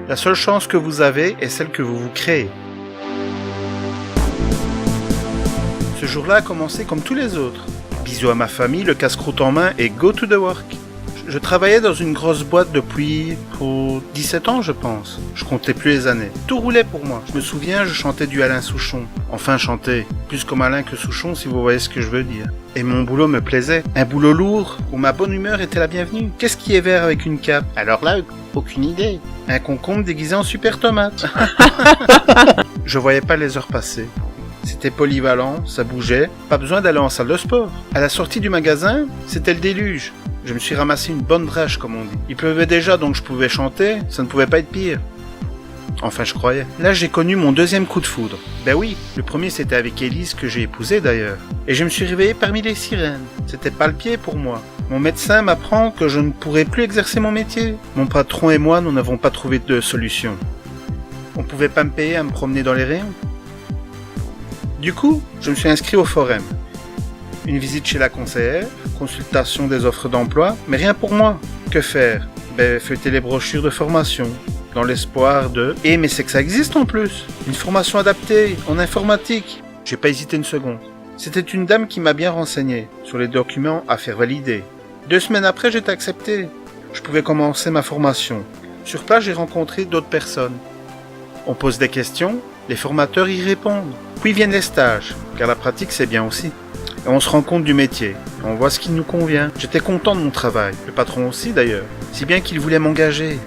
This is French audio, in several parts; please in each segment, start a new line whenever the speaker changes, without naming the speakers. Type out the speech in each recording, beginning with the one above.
La seule chance que vous avez est celle que vous vous créez. Ce jour-là a commencé comme tous les autres. Bisous à ma famille, le casse-croûte en main et go to the work. Je travaillais dans une grosse boîte depuis 17 ans, je pense. Je comptais plus les années. Tout roulait pour moi. Je me souviens, je chantais du Alain Souchon. Enfin chanter, plus comme Alain que Souchon si vous voyez ce que je veux dire. Et mon boulot me plaisait. Un boulot lourd, où ma bonne humeur était la bienvenue. Qu'est-ce qui est vert avec une cape? Alors là, aucune idée. Un concombre déguisé en super tomate. Je voyais pas les heures passer. C'était polyvalent, ça bougeait, pas besoin d'aller en salle de sport. À la sortie du magasin, c'était le déluge. Je me suis ramassé une bonne drache, comme on dit. Il pleuvait déjà, donc je pouvais chanter, ça ne pouvait pas être pire. Enfin, je croyais. Là, j'ai connu mon deuxième coup de foudre. Ben oui, le premier c'était avec Élise, que j'ai épousée d'ailleurs. Et je me suis réveillé parmi les sirènes. C'était pas le pied pour moi. Mon médecin m'apprend que je ne pourrai plus exercer mon métier. Mon patron et moi, nous n'avons pas trouvé de solution. On pouvait pas me payer à me promener dans les rayons. Du coup, je me suis inscrit au forum. Une visite chez la conseillère, consultation des offres d'emploi, mais rien pour moi. Que faire? Feuilleter les brochures de formation, dans l'espoir de... mais c'est que ça existe en plus. Une formation adaptée, en informatique. J'ai pas hésité une seconde. C'était une dame qui m'a bien renseigné sur les documents à faire valider. 2 semaines après, j'étais accepté. Je pouvais commencer ma formation. Sur place, j'ai rencontré d'autres personnes. On pose des questions, les formateurs y répondent. Puis viennent les stages, car la pratique c'est bien aussi. Et on se rend compte du métier, on voit ce qui nous convient. J'étais content de mon travail, le patron aussi d'ailleurs, si bien qu'il voulait m'engager.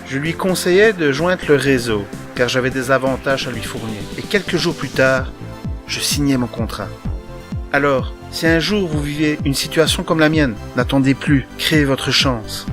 Je lui conseillais de joindre le réseau, car j'avais des avantages à lui fournir. Et quelques jours plus tard, je signais mon contrat. Alors, si un jour vous vivez une situation comme la mienne, n'attendez plus, créez votre chance.